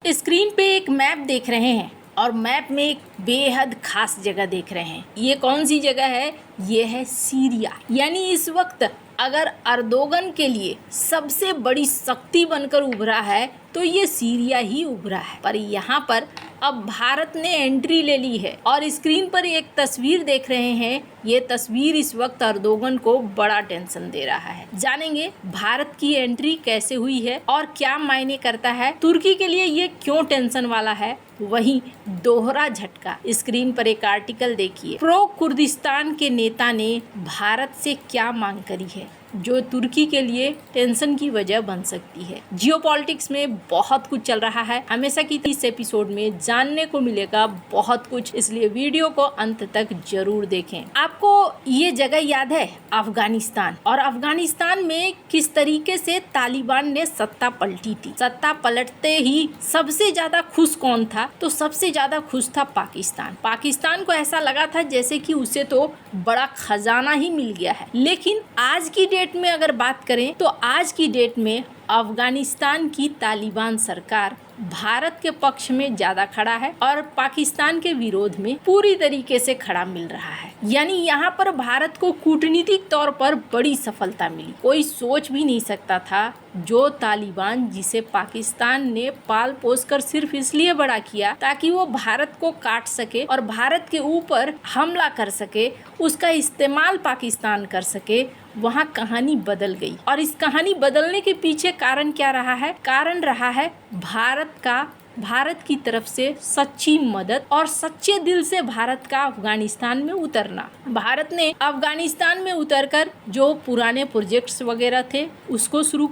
Screen पे एक map देख रहे हैं और मैप में एक बेहद खास जगह देख रहे हैं। ये कौन सी जगह है? ये है सीरिया। यानी इस वक्त अगर अर्दोगन के लिए सबसे बड़ी शक्ति बनकर उभरा है तो ये सीरिया ही उभरा है। पर यहाँ पर अब भारत ने एंट्री ले ली है और स्क्रीन पर एक तस्वीर देख रहे हैं। ये तस्वीर इस वक्त अर्दोगन को बड़ा टेंशन दे रहा है। जानेंगे भारत की एंट्री कैसे हुई है और क्या मायने करता है, तुर्की के लिए ये क्यों टेंशन वाला है। वहीं दोहरा झटका, स्क्रीन पर एक आर्टिकल देखिए। प्रो कुर्दिस्तान के नेता ने भारत से क्या मांग करी है जो तुर्की के लिए टेंशन की वजह बन सकती है। जियोपॉलिटिक्स में बहुत कुछ चल रहा है, हमेशा की इस एपिसोड में जानने को मिलेगा बहुत कुछ, इसलिए वीडियो को अंत तक जरूर देखें। आपको ये जगह याद है? अफगानिस्तान। और अफगानिस्तान में किस तरीके से तालिबान ने सत्ता पलटी थी। सत्ता पलटते ही सबसे ज्यादा खुश कौन था? तो सबसे ज्यादा खुश था पाकिस्तान। पाकिस्तान को ऐसा लगा था जैसे कि उसे तो बड़ा खजाना ही मिल गया है। लेकिन आज की डेट में अगर बात करें तो आज की डेट में अफगानिस्तान की तालिबान सरकार भारत के पक्ष में ज्यादा खड़ा है और पाकिस्तान के विरोध में पूरी तरीके से खड़ा मिल रहा है। यानी यहाँ पर भारत को कूटनीतिक तौर पर बड़ी सफलता मिली। कोई सोच भी नहीं सकता था जो तालिबान, जिसे पाकिस्तान ने पाल पोस कर सिर्फ इसलिए बड़ा किया ताकि वो भारत को काट सके और भारत के ऊपर हमला कर सके, उसका इस्तेमाल पाकिस्तान कर सके, वहाँ कहानी बदल गई। और इस कहानी बदलने के पीछे कारण क्या रहा है? कारण रहा है भारत की तरफ से सच्ची मदद और सच्चे दिल से भारत का अफगानिस्तान में उतरना। भारत ने अफगानिस्तान में उतरकर जो पुराने प्रोजेक्ट्स वगैरह थे उसको शुरू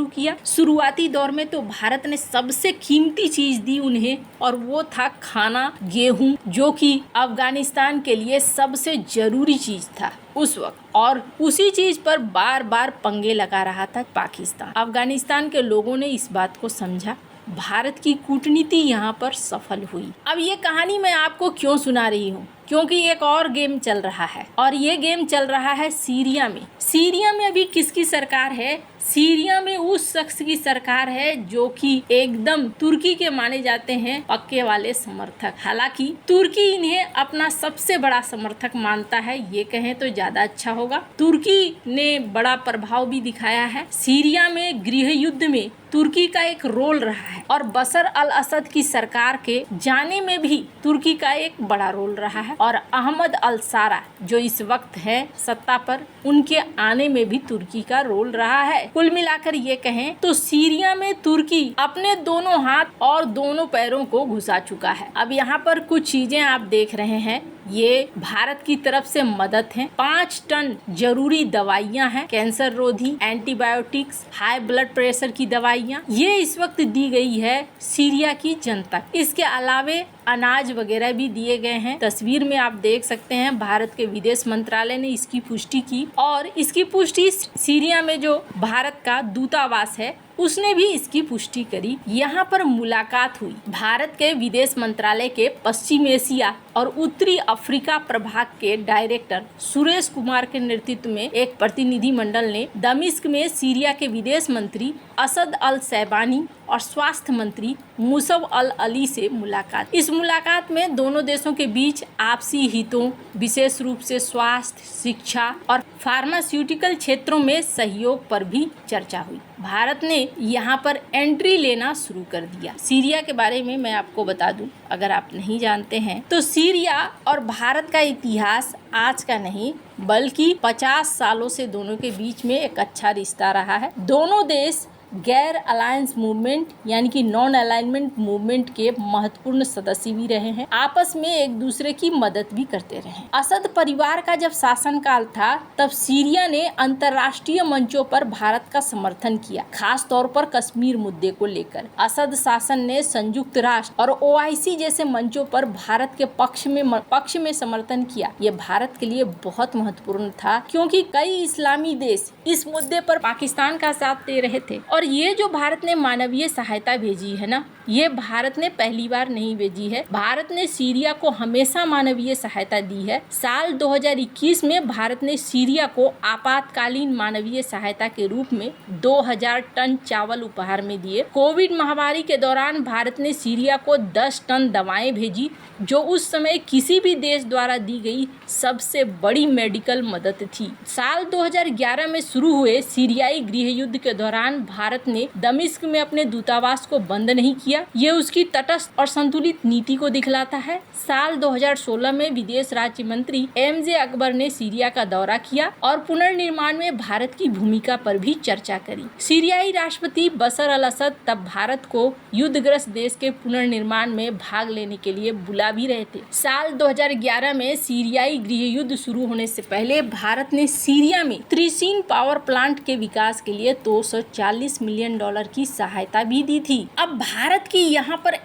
किया। शुरुआती दौर में तो भारत ने सबसे कीमती चीज दी उन्हें और वो था खाना, गेहूं, जो कि अफगानिस्तान के लिए सबसे जरूरी चीज था उस वक्त। और उसी चीज पर बार बार पंगे लगा रहा था पाकिस्तान। अफगानिस्तान के लोगों ने इस बात को समझा, भारत की कूटनीति यहाँ पर सफल हुई। अब ये कहानी मैं आपको क्यों सुना रही हूँ? क्योंकि एक और गेम चल रहा है और ये गेम चल रहा है सीरिया में। सीरिया में अभी किसकी सरकार है? सीरिया में उस शख्स की सरकार है जो कि एकदम तुर्की के माने जाते हैं पक्के वाले समर्थक। हालांकि तुर्की इन्हें अपना सबसे बड़ा समर्थक मानता है, ये कहें तो ज्यादा अच्छा होगा। तुर्की ने बड़ा प्रभाव भी दिखाया है। सीरिया में गृह युद्ध में तुर्की का एक रोल रहा है और बशर अल असद की सरकार के जाने में भी तुर्की का एक बड़ा रोल रहा है। और अहमद अल सारा जो इस वक्त है सत्ता पर, उनके आने में भी तुर्की का रोल रहा है। कुल मिलाकर ये कहें तो सीरिया में तुर्की अपने दोनों हाथ और दोनों पैरों को घुसा चुका है। अब यहाँ पर कुछ चीजें आप देख रहे हैं, ये भारत की तरफ से मदद है। 5 टन जरूरी दवाइयाँ हैं, कैंसर रोधी, एंटीबायोटिक्स, हाई ब्लड प्रेशर की दवाइयाँ, ये इस वक्त दी गई है सीरिया की जनता। इसके अलावे अनाज वगैरह भी दिए गए हैं। तस्वीर में आप देख सकते हैं भारत के विदेश मंत्रालय ने इसकी पुष्टि की और इसकी पुष्टि सीरिया में जो भारत का दूतावास है उसने भी इसकी पुष्टि करी। यहाँ पर मुलाकात हुई। भारत के विदेश मंत्रालय के पश्चिम एशिया और उत्तरी अफ्रीका प्रभाग के डायरेक्टर सुरेश कुमार के नेतृत्व में एक प्रतिनिधि मंडल ने दमिश्क में सीरिया के विदेश मंत्री असद अल सैबानी और स्वास्थ्य मंत्री मुसब अल अली से मुलाकात। इस मुलाकात में दोनों देशों के बीच आपसी हितों, विशेष रूप से स्वास्थ्य, शिक्षा और फार्मास्यूटिकल क्षेत्रों में सहयोग पर भी चर्चा हुई। भारत ने यहाँ पर एंट्री लेना शुरू कर दिया। सीरिया के बारे में मैं आपको बता दूं, अगर आप नहीं जानते हैं तो सीरिया और भारत का इतिहास आज का नहीं बल्कि 50 सालों से दोनों के बीच में एक अच्छा रिश्ता रहा है। दोनों देश गैर अलायंस मूवमेंट यानी कि नॉन अलाइनमेंट मूवमेंट के महत्वपूर्ण सदस्य भी रहे हैं। आपस में एक दूसरे की मदद भी करते रहे। असद परिवार का जब शासनकाल था तब सीरिया ने अंतर्राष्ट्रीय मंचों पर भारत का समर्थन किया, खास तौर पर कश्मीर मुद्दे को लेकर। असद शासन ने संयुक्त राष्ट्र और OIC जैसे मंचों पर भारत के पक्ष में समर्थन किया। ये भारत के लिए बहुत महत्वपूर्ण था क्योंकि कई इस्लामी देश इस मुद्दे पर पाकिस्तान का साथ दे रहे थे। और ये जो भारत ने मानवीय सहायता भेजी है ना, ये भारत ने पहली बार नहीं भेजी है। भारत ने सीरिया को हमेशा मानवीय सहायता दी है। साल 2021 में भारत ने सीरिया को आपातकालीन मानवीय सहायता के रूप में 2000 टन चावल उपहार में दिए। कोविड महामारी के दौरान भारत ने सीरिया को 10 टन दवाएं भेजी, जो उस समय किसी भी देश द्वारा दी गई सबसे बड़ी मेडिकल मदद थी। साल 2011 में शुरू हुए सीरियाई गृह युद्ध के दौरान भारत ने दमिश्क में अपने दूतावास को बंद नहीं किया। ये उसकी तटस्थ और संतुलित नीति को दिखलाता है। साल 2016 में विदेश राज्य मंत्री एमजे अकबर ने सीरिया का दौरा किया और पुनर्निर्माण में भारत की भूमिका पर भी चर्चा करी। सीरियाई राष्ट्रपति बशर अल असद तब भारत को युद्धग्रस्त देश के पुनर्निर्माण में भाग लेने के लिए बुला भी रहे थे। साल 2011 में सीरियाई गृह युद्ध शुरू होने से पहले भारत ने सीरिया में त्रिसीन पावर प्लांट के विकास के लिए $240 मिलियन की सहायता भी दी थी। अब भारत की यहाँ पर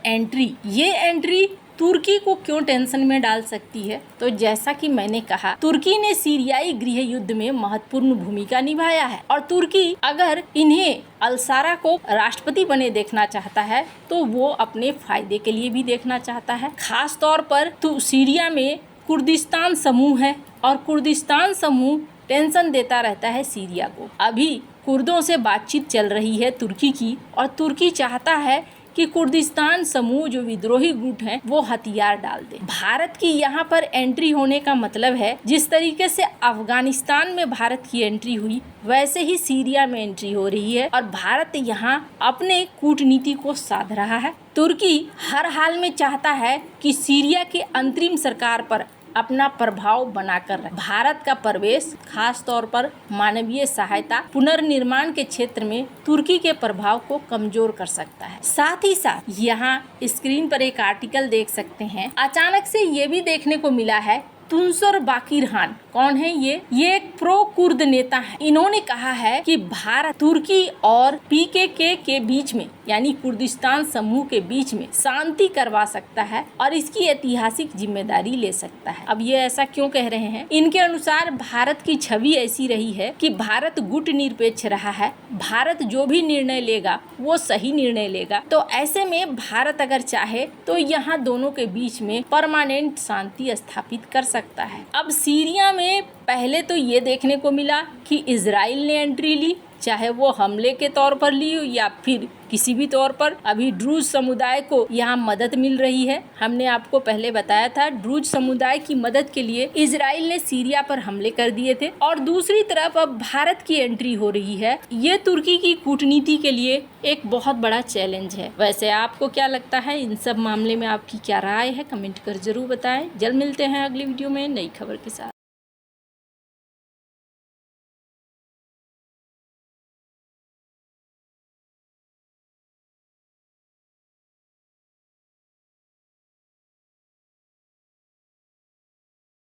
ये एंट्री तुर्की को क्यों टेंशन में डाल सकती है? तो जैसा कि मैंने कहा, तुर्की ने सीरियाई गृह युद्ध में महत्वपूर्ण भूमिका निभाया है और तुर्की अगर इन्हें अलसारा को राष्ट्रपति बने देखना चाहता है तो वो अपने फायदे के लिए भी देखना चाहता है। खास तौर पर सीरिया में कुर्दिस्तान समूह है और कुर्दिस्तान समूह टेंशन देता रहता है सीरिया को। अभी कुर्दों से बातचीत चल रही है तुर्की की और तुर्की चाहता है कि कुर्दिस्तान समूह जो विद्रोही गुट हैं वो हथियार डाल दे। भारत की यहाँ पर एंट्री होने का मतलब है जिस तरीके से अफगानिस्तान में भारत की एंट्री हुई वैसे ही सीरिया में एंट्री हो रही है और भारत यहाँ अपने कूटनीति को साध रहा है। तुर्की हर हाल में चाहता है कि सीरिया की अंतरिम सरकार पर अपना प्रभाव बनाकर रहे। भारत का प्रवेश खास तौर पर मानवीय सहायता पुनर्निर्माण के क्षेत्र में तुर्की के प्रभाव को कमजोर कर सकता है। साथ ही साथ यहाँ स्क्रीन पर एक आर्टिकल देख सकते हैं। अचानक से ये भी देखने को मिला है तुंसर बाकिरहान कौन है ये एक प्रो कुर्द नेता है। इन्होंने कहा है कि भारत तुर्की और पीकेके के बीच में यानी कुर्दिस्तान समूह के बीच में शांति करवा सकता है और इसकी ऐतिहासिक जिम्मेदारी ले सकता है। अब ये ऐसा क्यों कह रहे हैं? इनके अनुसार भारत की छवि ऐसी रही है कि भारत गुट निरपेक्ष रहा है। भारत जो भी निर्णय लेगा वो सही निर्णय लेगा। तो ऐसे में भारत अगर चाहे तो यहाँ दोनों के बीच में परमानेंट शांति स्थापित कर सकता है। अब सीरिया में पहले तो ये देखने को मिला कि इजराइल ने एंट्री ली, चाहे वो हमले के तौर पर ली हो या फिर किसी भी तौर पर। अभी ड्रूज समुदाय को यहाँ मदद मिल रही है। हमने आपको पहले बताया था ड्रूज समुदाय की मदद के लिए इजराइल ने सीरिया पर हमले कर दिए थे और दूसरी तरफ अब भारत की एंट्री हो रही है। ये तुर्की की कूटनीति के लिए एक बहुत बड़ा चैलेंज है। वैसे आपको क्या लगता है? इन सब मामले में आपकी क्या राय है? कमेंट कर जरूर बताएं। जल्द मिलते हैं अगली वीडियो में नई खबर के साथ।